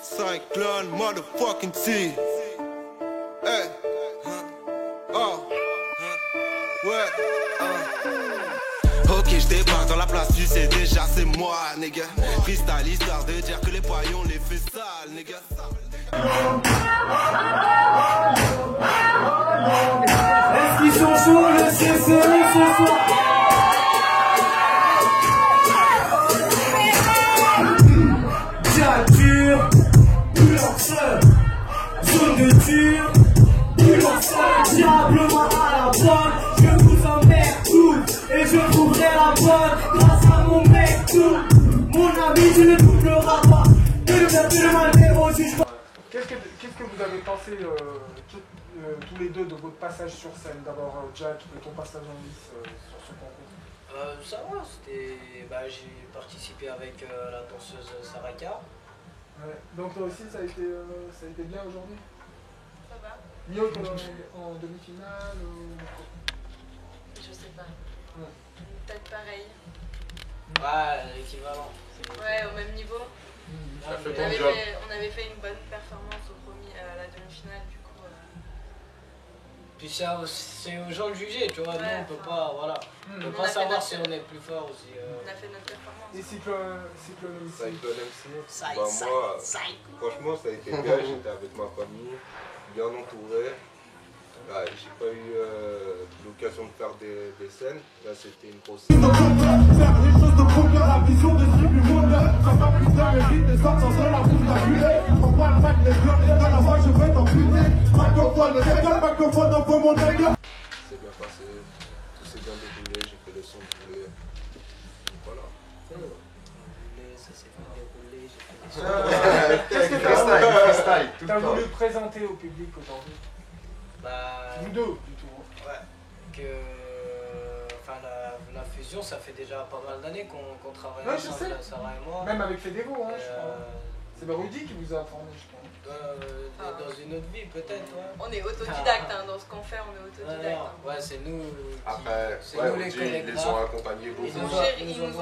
Cyclone, motherfucking T. Hey. Oh. Ouais. Ok, je débarque dans la place, tu sais déjà, c'est moi, nigga. Freestyle, histoire de dire que les paillons les fait sales, nigga. Est-ce qu'ils sont chauds, le CCE ce soir? Diature, Bulancer, zone de tir, Bulancer, diablement à la bonne. Je vous emmerde tout et je trouverai la bonne grâce à mon mec tout. Mon ami, tu ne doubleras pas. Qu'est-ce que vous avez pensé tous les deux de votre passage sur scène? D'abord Jack, de ton passage en lice sur ce concours. Ça va, j'ai participé avec la danseuse Saraka. Ouais. Donc toi aussi ça a été bien aujourd'hui? Ça va. Mieux qu'en demi-finale Je sais pas. Ouais. Peut-être pareil. Ouais, équivalent. Ouais, au même niveau. Mmh. On avait fait une bonne performance à la demi-finale, du coup. Puis c'est aux gens de juger, tu vois, Ouais, nous on peut pas, voilà. On peut pas savoir si on est plus fort aussi. On a fait notre performance. Et Cyclone MC. Moi, franchement, ça a été bien. J'étais avec ma famille, bien entouré. J'ai pas eu l'occasion de faire des scènes. Là, c'était une grosse scène. Faire des choses de première, la vision de tribu mondial. Ça va plus d'un mérite, les sortes sans la bouffe d'abulé. On voit le mec, les fleurs, et à la fois je vais t'emputer. Macrophone, le dégât, macrophone, un peu mon dégât. C'est bien passé, tout s'est bien déroulé, j'ai fait le son de poulet. Voilà. Ça s'est bien déroulé, j'ai fait des Qu'est-ce que t'as voulu présenter au public aujourd'hui? Vous deux, plutôt. Ouais. Enfin, la fusion, ça fait déjà pas mal d'années qu'on travaille ensemble, Sarah et moi. Même avec Fédéro, hein, je crois. C'est Rudy qui vous a formé, je crois. Dans une autre vie, peut-être, ouais. On est autodidacte, hein, dans ce qu'on fait, on est autodidacte. Ouais, c'est nous. Après, les ils les ont accompagnés beaucoup. Ils nous ont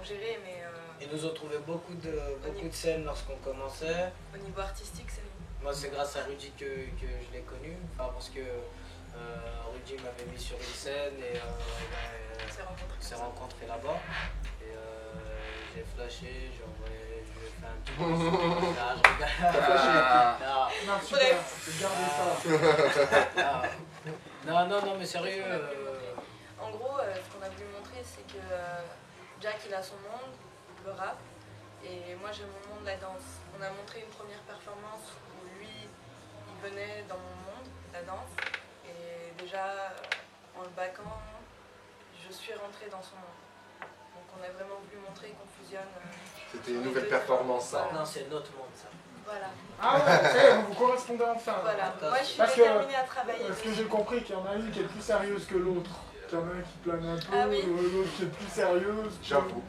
gérés, mais. Ils nous ont trouvé beaucoup de scènes lorsqu'on commençait. Au niveau artistique, c'est nous. Moi, c'est grâce à Rudy que je l'ai connu, enfin, parce que Rudy m'avait mis sur une scène et on s'est rencontrés là-bas. Et j'ai flashé, j'ai fait un petit peu. Là, je regarde. Non, super, gardez ça. Non, mais sérieux. En gros, ce qu'on a voulu montrer, c'est que Jack, il a son monde, le rap, et moi, j'ai mon monde, la danse. On a montré une première performance où lui, il venait dans mon monde, la danse, et déjà, en le baquant, je suis rentrée dans son monde. Donc on a vraiment voulu montrer qu'on fusionne. C'était une nouvelle performance, ça. Non, c'est notre monde, ça. Voilà. Ah ouais, ça y est, vous correspondez enfin. Voilà, moi je suis Parce déterminée à travailler. Parce que j'ai compris qu'il y en a une qui est plus sérieuse que l'autre. Qu'il y en a un qui plane un peu, Ah oui. l'autre qui est plus sérieuse. J'avoue.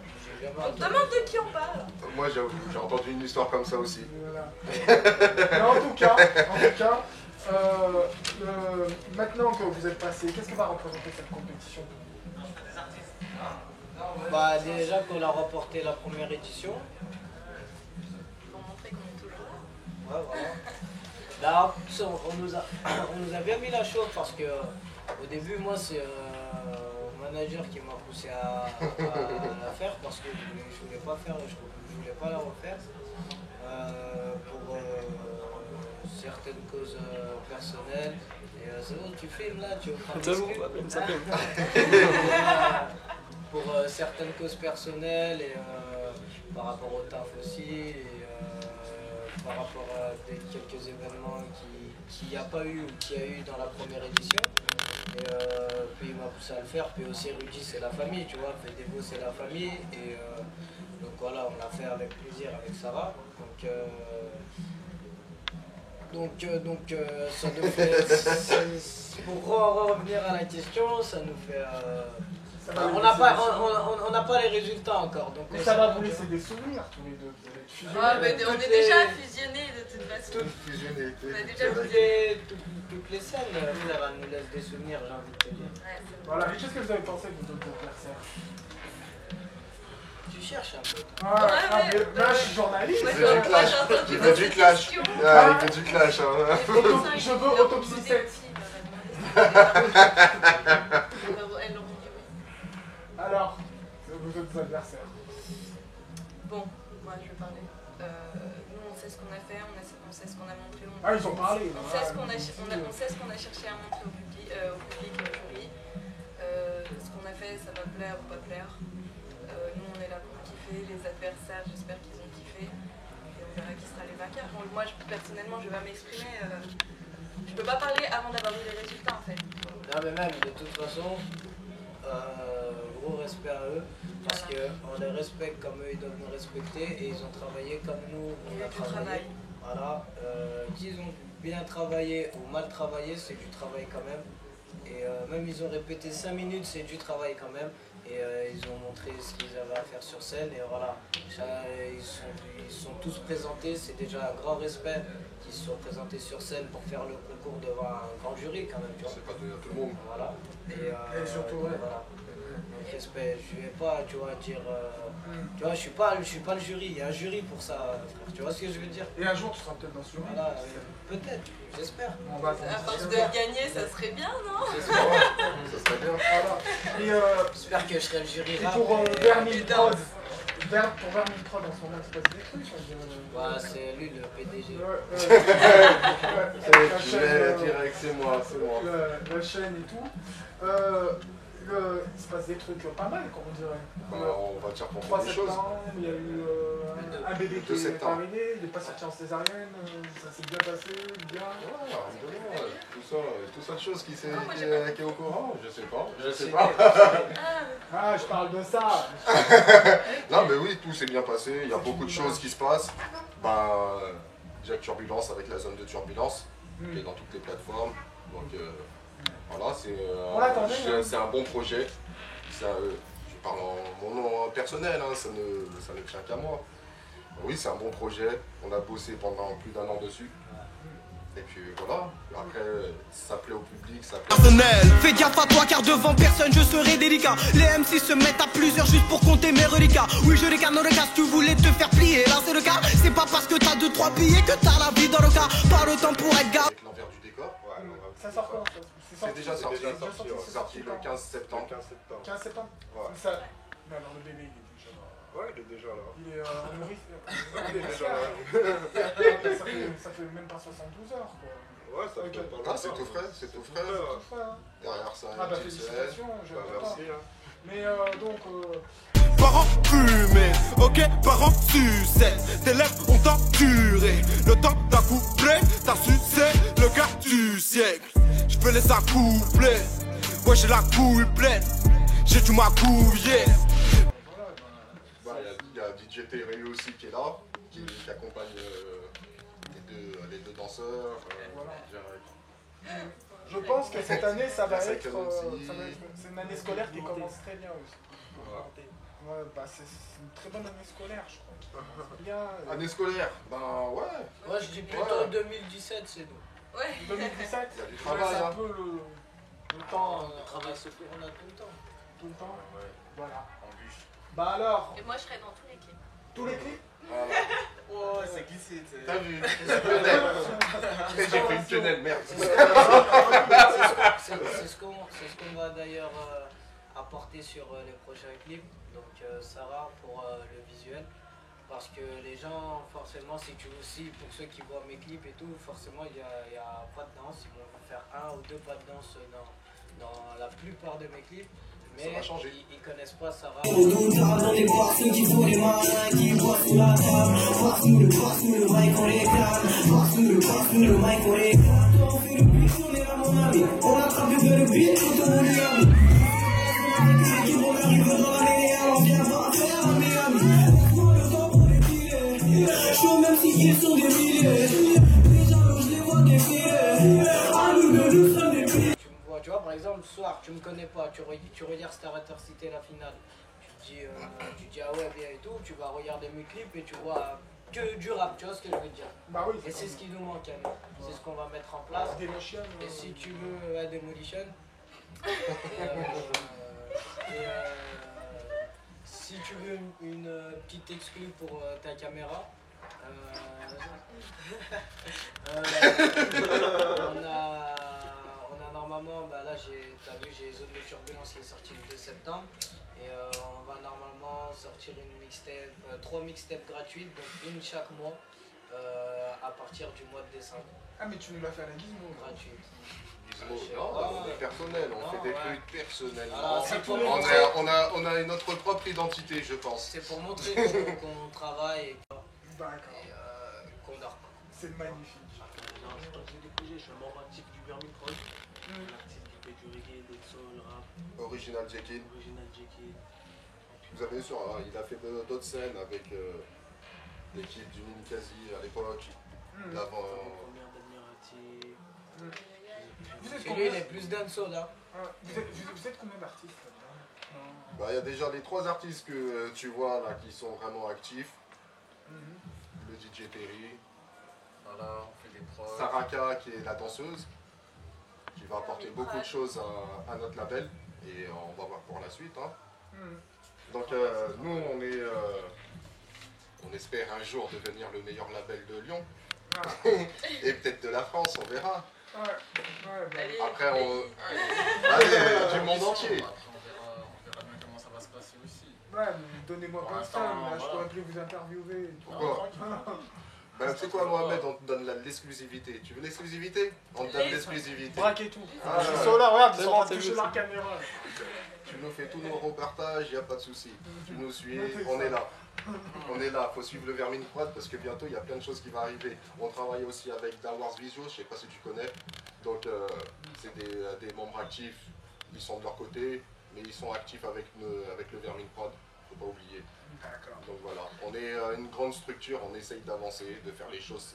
On te demande de qui on parle. Moi, j'avoue, j'ai entendu une histoire comme ça aussi. Voilà. Mais en tout cas, maintenant que vous êtes passé, qu'est-ce que va représenter cette compétition? Déjà qu'on a remporté la première édition. Pour montrer qu'on est toujours là. Ouais, voilà. Là, on nous a bien mis la chauffe parce que au début, moi, c'est mon manager qui m'a poussé à la faire parce que je voulais pas faire, je voulais pas la refaire pour certaines causes personnelles. Et c'est bon, tu filmes là, tu veux pas pour certaines causes personnelles et par rapport au taf aussi et par rapport à quelques événements qu'il n'y a pas eu ou qu'il y a eu dans la première édition. Et puis il m'a poussé à le faire, puis aussi Rudy c'est la famille, tu vois, Fédévo c'est la famille et donc voilà, on l'a fait avec plaisir avec Sarah. Donc ça nous fait, pour revenir à la question, ça nous fait... on n'a pas les résultats encore. Donc mais ça va vous laisser des souvenirs tous les deux. On est déjà fusionnés de toute façon. Toutes fusionnées. On a déjà fusionné. Toutes les scènes, frère, elles nous laissent des souvenirs, j'ai envie de te dire. Ouais, voilà, et qu'est-ce que vous avez pensé de vos autres adversaires? Du cherches un peu. Mais là, je suis journaliste. Ouais, Il fait du clash. Il fait du clash. Ah, il fait du clash. Hein. Je veux autopsie 7. Elle leur dit oui. Alors, vos autres adversaires. Bon, moi je vais parler. Nous on sait ce qu'on a fait, on sait ce qu'on a montré. Ah, ils ont parlé. On sait ce qu'on a cherché à montrer au public et au jury. Ce qu'on a fait, ça va plaire ou pas plaire. Nous on est là pour kiffer, les adversaires j'espère qu'ils ont kiffé. Et on verra qui sera les vainqueurs. Bon, moi personnellement je vais pas m'exprimer. Je peux pas parler avant d'avoir vu les résultats en fait. Non mais même de toute façon, gros respect à eux, parce qu'on les respecte comme eux ils doivent nous respecter et ils ont travaillé comme nous on a travaillé. Voilà, qu'ils ont bien travaillé ou mal travaillé, c'est du travail quand même. Et même ils ont répété 5 minutes, c'est du travail quand même. Et ils ont montré ce qu'ils avaient à faire sur scène et voilà, ils sont tous présentés, c'est déjà un grand respect qu'ils se sont présentés sur scène pour faire le concours devant un grand jury quand même, tu vois. C'est pas donné à tout le monde. Voilà. Et surtout, ouais. voilà. Donc respect, je vais pas, tu vois, dire, tu vois, je suis pas le jury, il y a un jury pour ça, frère, tu vois ce que je veux dire. Et un jour, tu seras peut-être dans ce jury. Voilà, peut-être, j'espère. On va À force de gagner, ça serait bien, non? J'espère. Ça serait bien. Voilà. Et J'espère que je serai le jury rap. pour et- Vermil Prod. Pour Vermil Prod, en ce moment, il se passe des trucs. On dirait. Voilà, c'est lui le PDG. La Je chaîne, vais direct, c'est moi, c'est moi. la chaîne et tout. Il se passe des trucs pas mal, comme on dirait. On va dire qu'on 3 fait des choses. septembre, il y a eu un bébé qui 2 est septembre. arrivé, il n'est pas sorti en césarienne, ça s'est bien passé, bien. Tout ça de choses qui moi, est au courant, je sais pas. Je sais C'est- pas. Ah, je parle de ça. Non, mais oui, tout s'est bien passé. Il y a beaucoup de choses qui se passent. Jack Turbulence avec la zone de turbulence, qui est dans toutes les plateformes. Donc voilà, On l'attendait, hein. c'est un bon projet. Je parle en mon nom personnel, hein, ça ne tient qu'à moi. Oui, c'est un bon projet. On a bossé pendant plus d'1 an dessus. Et puis voilà, après ça plaît au public, ça plaît. Personnel, fais gaffe à toi car devant personne je serai délicat. Les MC se mettent à plusieurs juste pour compter mes reliquats. Oui je ricane le cas, tu voulais te faire plier, là c'est le cas. C'est pas parce que t'as 2-3 billets que t'as la vie dans le cas. Pas le temps pour être gars. Avec l'envers du décor. Ça sort quand ça? C'est déjà sorti. C'est C'est sorti le 15 septembre. 15 septembre. Ouais. Ça... Mais alors le bébé, il est déjà là. Ouais, il est déjà là. Il est nourrice. Il est déjà là. Ça fait même pas 72 heures, quoi. Ouais, ça fait pas longtemps. Ah, c'est tout frais, c'est tout frais. Ouais, hein. Derrière ça, Ah bah une petite scène. félicitations, j'aime pas. Merci. Hein. Mais donc... Parents fumés, ok, parents sucette. Tes lèvres ont enduré. Le temps d'accoupler, t'as sucé le gars du siècle. Je peux les accoupler. Moi j'ai la couille pleine. J'ai dû m'accouiller. Il y a DJ Terry aussi qui est là, qui accompagne les deux danseurs. Je pense que cette année, ça va Ça être... c'est une année scolaire qui commence très bien aussi. Ouais, bah c'est une très bonne année scolaire, je crois. Bien... Année scolaire, ben ouais. Moi je dis plutôt 2017 c'est nous. Ouais. 2017, Il y a du c'est travail. un Hein. peu le temps, On travaille ce on a tout le temps. tout le temps. Ouais. Voilà. En bûche. Bah alors, Et moi je serai dans tous les clips. tous les clips. Voilà. Oh, c'est glissé, t'sais. T'as vu? J'ai pris une quenelle, merde. C'est ce qu'on va d'ailleurs apporter sur les prochains clips. Donc Sarah pour le visuel. Parce que les gens, forcément, si tu aussi, pour ceux qui voient mes clips et tout, forcément il y a pas de danse. Ils vont faire 1 ou 2 pas de danse dans la plupart de mes clips. Mais va changer. ils connaissent pas Sarah. Dans les boîtes, ceux qui font les malins, qui boivent sous la table. Boire sous le mic, on les calme. Boire sous le mic, on les calme. Toi, on fait le beat, on est là, mon ami. On attrape le beat, tout le monde est ami. L'équipe, on arrive dans la mêlée, alors viens pas faire un Miami. Laisse-moi le temps pour les filer. Chaud, même si ils sont des milliers. Les jaloux, je les vois défiler. À nous de nous sommes des piliers. Tu vois, par exemple, ce soir, tu me connais pas, tu regardes Star Intercité la finale, tu dis ah ouais bien et tout, tu vas regarder mes clips et tu vois que du rap, tu vois ce que je veux dire. Bah oui. Et c'est ce qui nous manque, hein. C'est ce qu'on va mettre en place. Demolition. Et si tu veux Demolition, si si tu veux une petite exclue pour ta caméra, on a normalement, bah là t'as vu, j'ai Zone de Turbulence qui est sorti le 2 septembre. Et on va normalement sortir une mixtape, 3 mixtapes gratuites, donc une chaque mois, à partir du mois de décembre. Ah mais tu nous l'as fait à la Gizmo. Gratuite. Non, on est personnel, on fait des trucs personnels. On a notre propre identité, je pense. C'est pour montrer qu'on travaille et qu'on dort pas. C'est magnifique. J'ai des projets, je suis un membre actif du Vermin Prod, l'artiste qui fait du reggae, des soul, rap. Original Jekyll. Original Jekyll. Vous avez vu, il a fait d'autres scènes avec l'équipe du Ninkasi à l'époque. D'avant. Et lui, il est plus dancehall là. Vous êtes combien d'artistes? Bah, il y a déjà les 3 artistes que tu vois là qui sont vraiment actifs. Le DJ Terry. Voilà, on fait des prods. Saraka qui est la danseuse. Qui va apporter beaucoup de choses à notre label. Et on va voir pour la suite. Hein. Donc nous on espère un jour devenir le meilleur label de Lyon. Et peut-être de la France, on verra. Après allez, du monde entier. On verra bien comment ça va se passer aussi. Ouais, mais donnez-moi pas ça, là, je pourrais plus vous interviewer. Pourquoi? Ben, tu sais quoi, Mohamed, on te donne l'exclusivité. Tu veux l'exclusivité? On te donne l'exclusivité. Braquez tout. Ah, ils sont là, regarde, ils sont en train de toucher leur caméra. Tu nous fais tous nos reportages, il n'y a pas de souci. Tu nous suis, on est là. On est là, il faut suivre le Vermin Prod parce que bientôt il y a plein de choses qui vont arriver. On travaille aussi avec Dawars Visio, je ne sais pas si tu connais. Donc c'est des membres actifs, ils sont de leur côté, mais ils sont actifs avec le Vermin Prod, faut pas oublier. Donc voilà, on est une grande structure, on essaye d'avancer, de faire les choses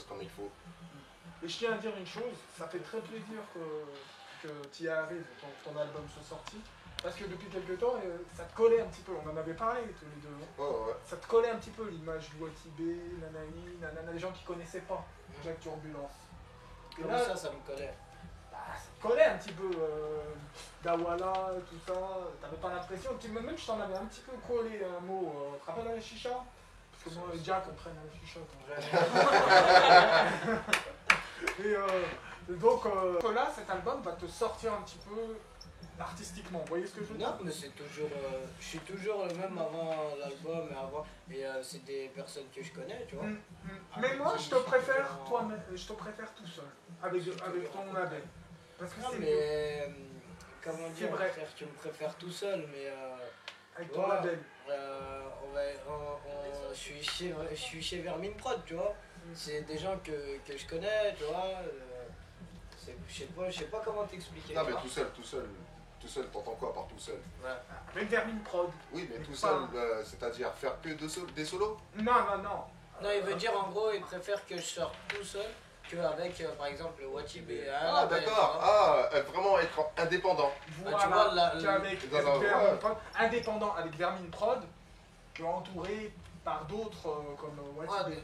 comme il faut. Et je tiens à dire une chose, ça fait très plaisir que tu y arrives, ton album soit sorti. Parce que depuis quelques temps, ça te collait un petit peu, on en avait parlé tous les deux. Oh, ouais. Ça te collait un petit peu l'image du Watibé, Nanani, Nanana, les gens qui connaissaient pas Jack Turbulence. Et là, ça me collait. Bah, ça te collait un petit peu, Dawala, tout ça, t'avais pas l'impression, même je t'en avais un petit peu collé un mot, tu te rappelles la chicha? Parce que moi et Jack on traîne la chicha quand et donc là, cet album va te sortir un petit peu artistiquement, vous voyez ce que je veux dire? Non, mais c'est toujours, je suis toujours le même avant l'album et c'est des personnes que je connais, tu vois. Mais moi, je te préfère tout seul, avec ton label. Parce que c'est mais comment dire, frère, tu me préfères tout seul, mais avec ton label. Je suis chez Vermin Prod, tu vois. C'est des gens que je connais, tu vois. Je sais pas comment t'expliquer. Non, mais tout seul, t'entends quoi par tout seul? Ouais. Avec Vermin Prod. Oui, mais tout seul, c'est-à-dire faire que des solos? Non. Non, il veut dire en gros, il préfère que je sorte tout seul qu'avec, par exemple, le Watibé. Ah, d'accord. Vraiment être indépendant. Voilà, tu vois, qu'avec Vermin Prod, indépendant avec Vermin Prod, que entouré par d'autres comme Watibé.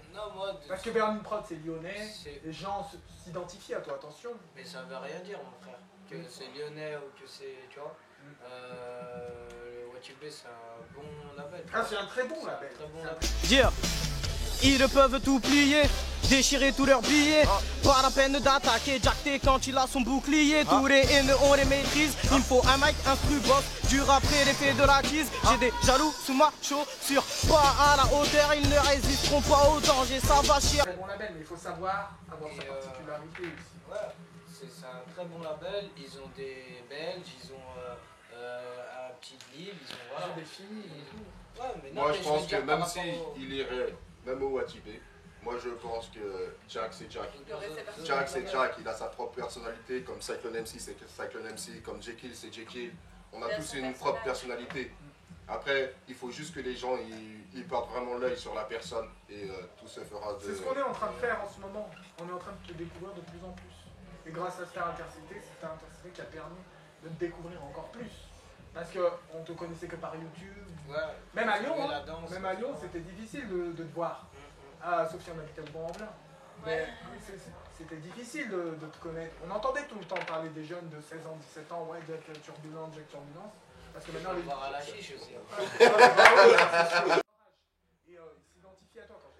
Parce que Vermin Prod, c'est lyonnais, les gens s'identifient à toi, attention. Mais ça veut rien dire, mon frère. Que c'est lyonnais ou que c'est, tu vois, le Watibé c'est un bon label. Ah, c'est un très bon label. Dire, ils peuvent tout plier, déchirer tous leurs billets. Pas la peine d'attaquer Jack T quand il a son bouclier. Tous les haineux on les maîtrise. Il me faut un mic, un boss, dur après l'effet de la tease. J'ai des jaloux sous ma chaussure, pas à la hauteur, ils ne résisteront pas au danger, ça va chier. C'est un bon label, mais il faut savoir avoir sa particularité aussi. Ouais. C'est un très bon label, ils ont des Belges, ils ont un petit livre, ils ont des filles et tout. Ouais, mais non, moi mais je pense que même s'il irait, même au Watibé, moi je pense que Jack c'est Jack. Jack c'est Jack, il a sa propre personnalité, comme Cyclone MC c'est Cyclone MC, comme Jekyll c'est Jekyll. On a tous une propre personnalité. Après, il faut juste que les gens ils portent vraiment l'œil sur la personne et tout se fera de... C'est ce qu'on est en train de faire en ce moment. On est en train de te découvrir de plus en plus. Et grâce à Star Intercité, c'est Star Intercité qui a permis de te découvrir encore plus. Parce qu'on te connaissait que par YouTube. Ouais, même à Lyon, c'était difficile de te voir. Sauf si on habitait au Bon-en-Velin. Mais c'était difficile de te connaître. On entendait tout le temps parler des jeunes de 16 ans, 17 ans, ouais, Jack Turbulence. Parce que maintenant, les... à la chiche aussi. Et il s'identifie à toi quand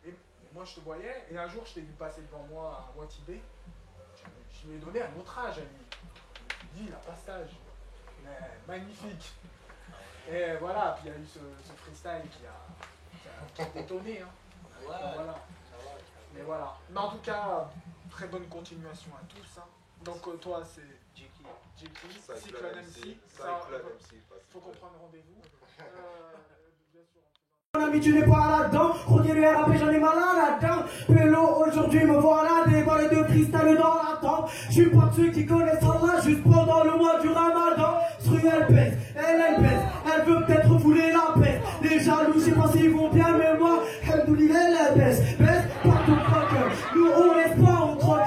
et moi je te voyais, et un jour je t'ai vu passer devant moi à Wantibé. Je lui ai donné un autre âge à lui. Je me suis dit, il n'a pas cet âge. Mais magnifique. Et voilà, puis il y a eu ce freestyle qui a étonné. Hein. Ouais, voilà. Mais voilà. Mais en tout cas, très bonne continuation à tous. Hein. Donc toi c'est JK, Cyclone MC. Faut qu'on prenne rendez-vous. Bien sûr. Mon ami, tu n'es pas là-dedans, continue à rapper, j'en ai malin là-dedans. Pélo, aujourd'hui me voilà, des balles de cristal dans la tempe. Je suis pas de ceux qui connaissent Allah, juste pendant le mois du Ramadan. Stru, elle pèse, elle pèse, elle veut peut-être fouler la peste. Les jaloux, je sais pas s'ils vont bien, mais moi, Hamdoulillah, elle baisse, partout croque. Nous on laisse pas, on troque.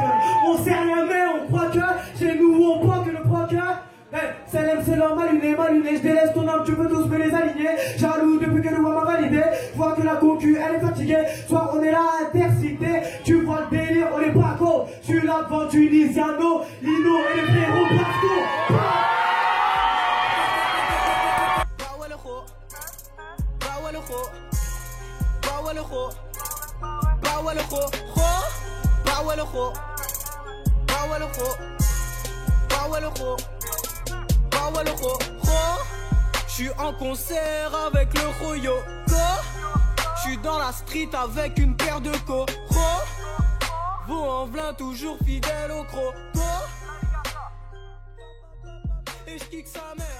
On sait rien, mais on croit que chez nous on croit que le croque. C'est normal, une est mal, une est, je délaisse ton âme, tu peux tous me les aligner. Jaloux depuis que le roi m'a validé. Je vois que la concu, elle est fatiguée. Soit on est là intercité, tu vois le délire, on est pas con. Je suis là devant Tunisiano, Lino et les frérots partout. Je suis en concert avec le Royo. Je suis dans la street avec une paire de co. Vous en v'lin toujours fidèle au croc. Et je kick sa mère.